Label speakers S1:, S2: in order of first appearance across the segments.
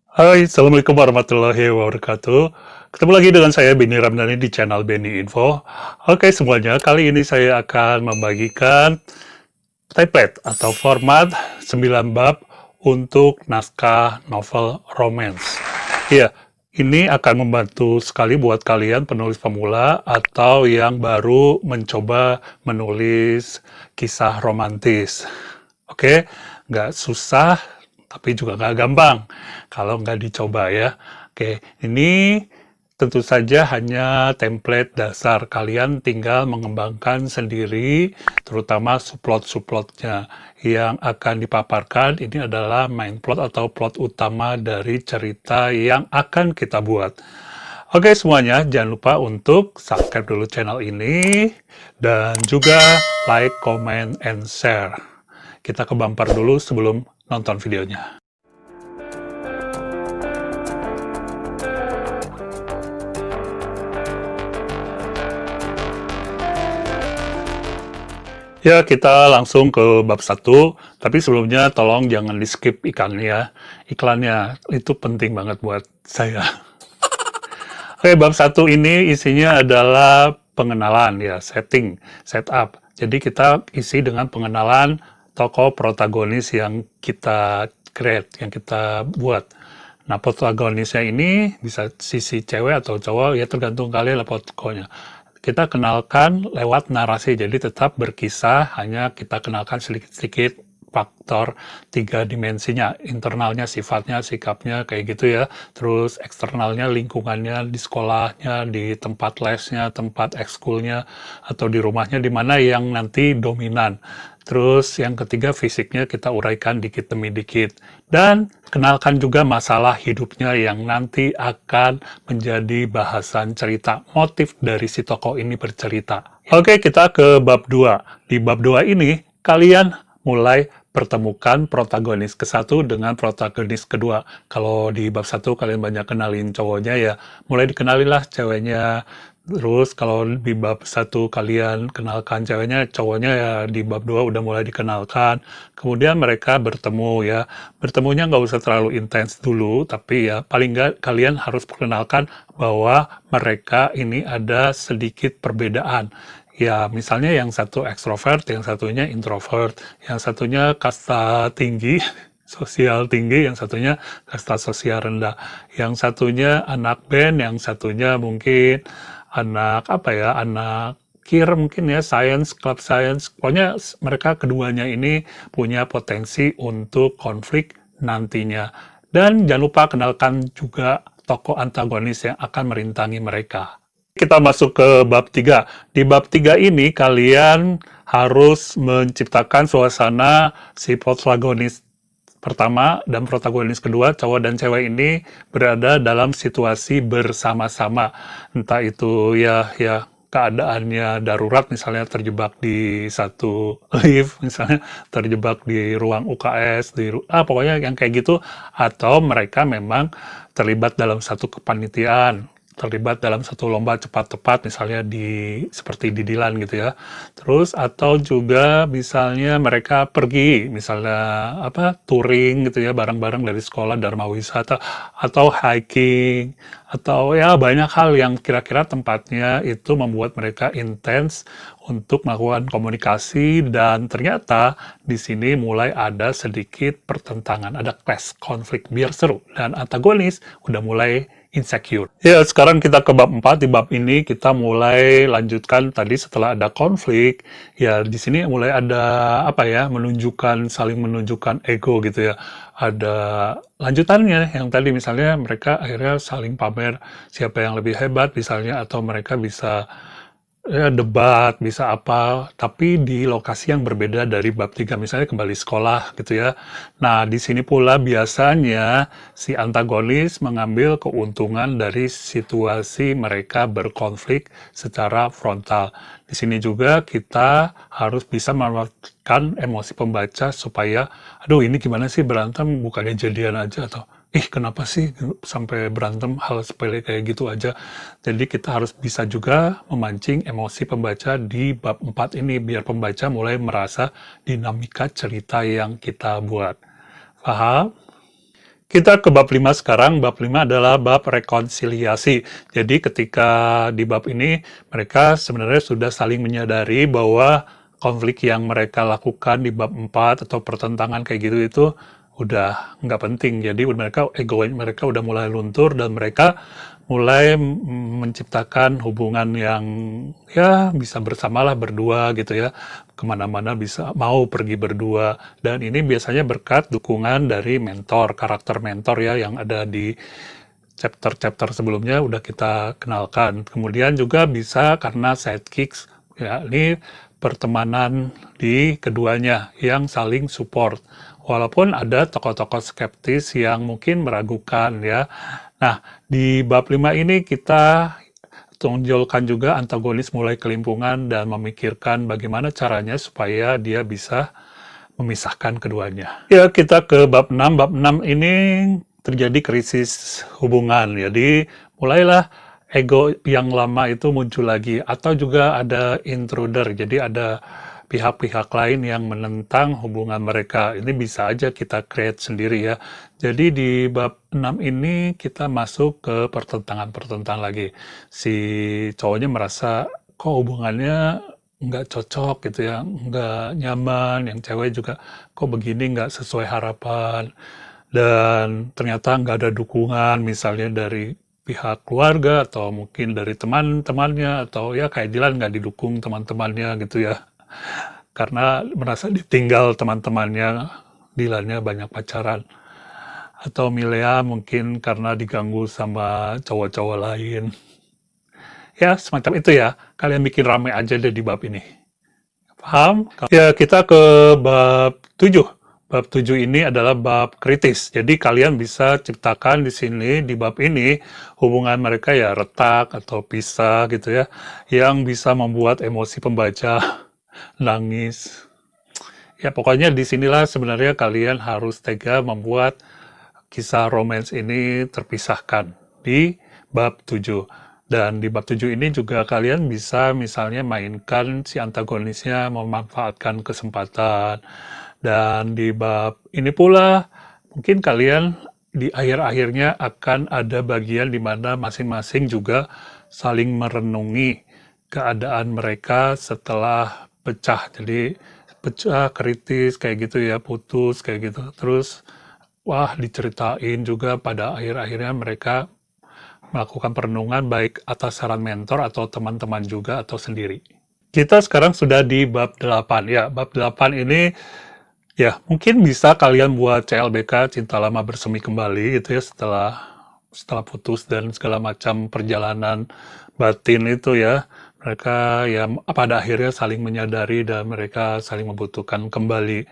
S1: Hai, Assalamualaikum warahmatullahi wabarakatuh. Ketemu lagi dengan saya Benny Ramdhani di channel Benny Info. Oke semuanya, kali ini saya akan membagikan template atau format 9 bab untuk naskah novel romance. Iya, ini akan membantu sekali buat kalian penulis pemula atau yang baru mencoba menulis kisah romantis. Oke, nggak susah, tapi juga nggak gampang kalau nggak dicoba ya. Oke, ini tentu saja hanya template dasar. Kalian tinggal mengembangkan sendiri, terutama subplot-subplotnya. Yang akan dipaparkan ini adalah main plot atau plot utama dari cerita yang akan kita buat. Oke semuanya, jangan lupa untuk subscribe dulu channel ini, dan juga like, comment, and share. Kita ke bumper dulu sebelum nonton videonya. Ya, kita langsung ke bab 1, tapi sebelumnya tolong jangan di-skip iklannya ya. Iklannya itu penting banget buat saya. Oke, bab 1 ini isinya adalah pengenalan ya, setting, setup. Jadi kita isi dengan pengenalan tokoh protagonis yang kita create, yang kita buat. Nah, protagonisnya ini bisa sisi cewek atau cowok, ya tergantung kalian lah pokoknya. Kita kenalkan lewat narasi, jadi tetap berkisah, hanya kita kenalkan sedikit-sedikit faktor 3 dimensinya, internalnya, sifatnya, sikapnya, kayak gitu ya. Terus eksternalnya, lingkungannya, di sekolahnya, di tempat lesnya, tempat ekskulnya, atau di rumahnya, di mana yang nanti dominan. Terus yang ketiga, fisiknya kita uraikan dikit demi dikit. Dan kenalkan juga masalah hidupnya yang nanti akan menjadi bahasan cerita, motif dari si tokoh ini bercerita. Oke, kita ke bab 2. Di bab 2 ini, kalian mulai pertemukan protagonis ke-1 dengan protagonis kedua. Kalau di bab 1 kalian banyak kenalin cowoknya ya, mulai dikenalin lah ceweknya. Terus kalau di bab 1 kalian kenalkan ceweknya, cowoknya ya di bab 2 udah mulai dikenalkan. Kemudian mereka bertemu ya. Bertemunya nggak usah terlalu intens dulu, tapi ya paling nggak kalian harus perkenalkan bahwa mereka ini ada sedikit perbedaan. Ya, misalnya yang satu ekstrovert, yang satunya introvert, yang satunya kasta tinggi, sosial tinggi, yang satunya kasta sosial rendah, yang satunya anak band, yang satunya mungkin anak apa ya, anak kir mungkin ya, science, club science. Pokoknya mereka keduanya ini punya potensi untuk konflik nantinya. Dan jangan lupa kenalkan juga tokoh antagonis yang akan merintangi mereka. Kita masuk ke bab 3. Di bab 3 ini kalian harus menciptakan suasana si protagonis pertama dan protagonis kedua, cowok dan cewek ini berada dalam situasi bersama-sama. Entah itu ya keadaannya darurat, misalnya terjebak di satu lift, misalnya terjebak di ruang UKS, pokoknya yang kayak gitu, atau mereka memang terlibat dalam satu kepanitiaan, terlibat dalam satu lomba cepat-tepat, misalnya seperti di Dilan gitu ya. Terus atau juga misalnya mereka pergi, misalnya touring gitu ya, bareng-bareng dari sekolah Dharma Wisata, atau hiking, atau ya banyak hal yang kira-kira tempatnya itu membuat mereka intens untuk melakukan komunikasi, dan ternyata di sini mulai ada sedikit pertentangan, ada clash, konflik, biar seru, dan antagonis udah mulai insecure. Ya, sekarang kita ke bab 4. Di bab ini kita mulai lanjutkan tadi setelah ada konflik. Ya, di sini mulai ada saling menunjukkan ego gitu ya. Ada lanjutannya yang tadi misalnya mereka akhirnya saling pamer siapa yang lebih hebat misalnya, atau mereka bisa ya, debat, bisa apa, tapi di lokasi yang berbeda dari bab 3, misalnya kembali sekolah gitu ya. Nah, di sini pula biasanya si antagonis mengambil keuntungan dari situasi mereka berkonflik secara frontal. Di sini juga kita harus bisa memanfaatkan emosi pembaca supaya, aduh ini gimana sih berantem, bukannya jadian aja, atau kenapa sih sampai berantem, hal sepele kayak gitu aja. Jadi kita harus bisa juga memancing emosi pembaca di bab 4 ini, biar pembaca mulai merasa dinamika cerita yang kita buat. Paham? Kita ke bab 5 sekarang. Bab 5 adalah bab rekonsiliasi. Jadi ketika di bab ini mereka sebenarnya sudah saling menyadari bahwa konflik yang mereka lakukan di bab 4 atau pertentangan kayak gitu itu udah nggak penting. Jadi ego mereka udah mulai luntur dan mereka mulai menciptakan hubungan yang ya bisa bersamalah berdua gitu ya, kemana-mana bisa mau pergi berdua, dan ini biasanya berkat dukungan dari karakter mentor ya yang ada di chapter-chapter sebelumnya udah kita kenalkan. Kemudian juga bisa karena sidekicks, ya ini pertemanan di keduanya yang saling support. Walaupun ada tokoh-tokoh skeptis yang mungkin meragukan ya. Nah, di bab 5 ini kita tonjolkan juga antagonis mulai kelimpungan dan memikirkan bagaimana caranya supaya dia bisa memisahkan keduanya. Ya, kita ke bab 6. Bab 6 ini terjadi krisis hubungan. Jadi, mulailah ego yang lama itu muncul lagi. Atau juga ada intruder. Jadi, ada pihak-pihak lain yang menentang hubungan mereka. Ini bisa aja kita create sendiri ya. Jadi di bab 6 ini kita masuk ke pertentangan-pertentangan lagi. Si cowoknya merasa kok hubungannya nggak cocok gitu ya, nggak nyaman. Yang cewek juga kok begini nggak sesuai harapan. Dan ternyata nggak ada dukungan misalnya dari pihak keluarga atau mungkin dari teman-temannya atau ya kayak Dilan nggak didukung teman-temannya gitu ya, karena merasa ditinggal teman-temannya, Dilannya banyak pacaran. Atau Milea mungkin karena diganggu sama cowok-cowok lain. Ya, semacam itu ya. Kalian bikin rame aja deh di bab ini. Paham? Ya, kita ke bab 7. Bab 7 ini adalah bab kritis. Jadi kalian bisa ciptakan di sini, di bab ini, hubungan mereka ya retak atau pisah gitu ya, yang bisa membuat emosi pembaca nangis. Ya pokoknya disinilah sebenarnya kalian harus tega membuat kisah romance ini terpisahkan di bab 7. Dan di bab 7 ini juga kalian bisa misalnya mainkan si antagonisnya memanfaatkan kesempatan. Dan di bab ini pula mungkin kalian di akhir-akhirnya akan ada bagian di mana masing-masing juga saling merenungi keadaan mereka setelah pecah. Jadi pecah, kritis kayak gitu ya, putus kayak gitu. Terus wah, diceritain juga pada akhir-akhirnya mereka melakukan perenungan baik atas saran mentor atau teman-teman juga atau sendiri. Kita sekarang sudah di bab 8. Ya, bab 8 ini ya mungkin bisa kalian buat CLBK Cinta Lama Bersemi Kembali gitu ya setelah putus dan segala macam perjalanan batin itu ya. Mereka ya pada akhirnya saling menyadari dan mereka saling membutuhkan kembali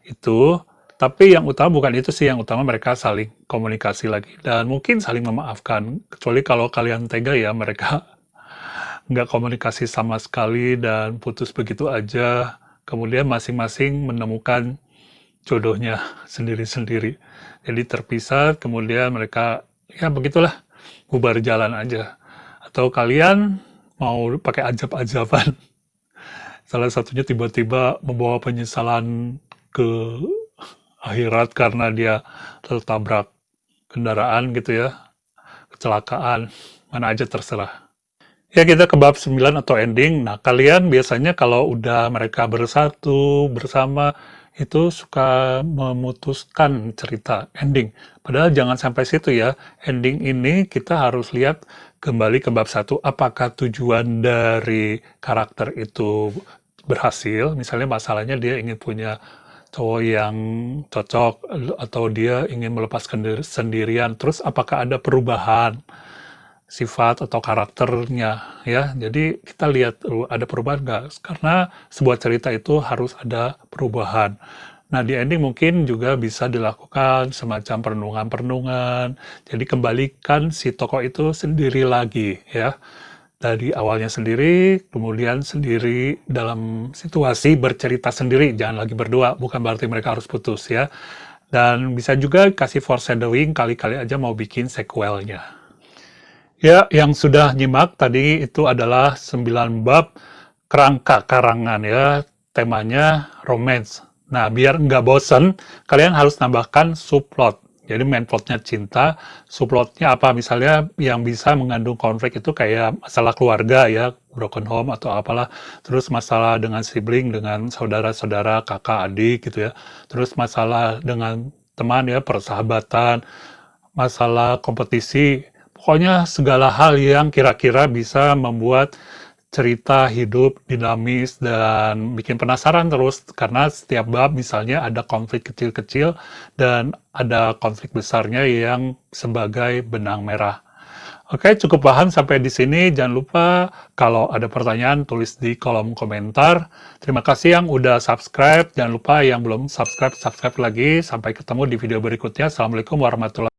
S1: itu. Tapi yang utama bukan itu sih, yang utama mereka saling komunikasi lagi dan mungkin saling memaafkan. Kecuali kalau kalian tega ya, mereka nggak komunikasi sama sekali dan putus begitu aja. Kemudian masing-masing menemukan jodohnya sendiri-sendiri. Jadi terpisah, kemudian mereka ya begitulah, bubar jalan aja. Atau kalian mau pakai ajab-ajaban. Salah satunya tiba-tiba membawa penyesalan ke akhirat karena dia tertabrak kendaraan gitu ya, kecelakaan, mana aja terserah. Ya kita ke bab 9 atau ending. Nah kalian biasanya kalau udah mereka bersatu, bersama, itu suka memutuskan cerita, ending. Padahal jangan sampai situ ya, ending ini kita harus lihat kembali ke bab 1, apakah tujuan dari karakter itu berhasil, misalnya masalahnya dia ingin punya cowok yang cocok atau dia ingin melepaskan sendirian, terus apakah ada perubahan sifat atau karakternya ya. Jadi kita lihat ada perubahan nggak, karena sebuah cerita itu harus ada perubahan. Nah di ending mungkin juga bisa dilakukan semacam perenungan-perenungan, jadi kembalikan si tokoh itu sendiri lagi ya, dari awalnya sendiri, kemudian sendiri dalam situasi bercerita sendiri, jangan lagi berdua, bukan berarti mereka harus putus ya. Dan bisa juga kasih foreshadowing, kali-kali aja mau bikin sequelnya. Ya, yang sudah nyimak tadi itu adalah 9 bab kerangka karangan ya, temanya romance. Nah, biar nggak bosen, kalian harus nambahkan subplot. Jadi main plotnya cinta, subplotnya apa? Misalnya yang bisa mengandung konflik itu kayak masalah keluarga ya, broken home atau apalah. Terus masalah dengan sibling, dengan saudara-saudara, kakak, adik gitu ya. Terus masalah dengan teman ya, persahabatan, masalah kompetisi. Pokoknya segala hal yang kira-kira bisa membuat cerita hidup dinamis dan bikin penasaran terus karena setiap bab misalnya ada konflik kecil-kecil dan ada konflik besarnya yang sebagai benang merah. Oke, cukup paham sampai di sini. Jangan lupa kalau ada pertanyaan tulis di kolom komentar. Terima kasih yang udah subscribe. Jangan lupa yang belum subscribe, subscribe lagi. Sampai ketemu di video berikutnya. Assalamualaikum warahmatullahi wabarakatuh.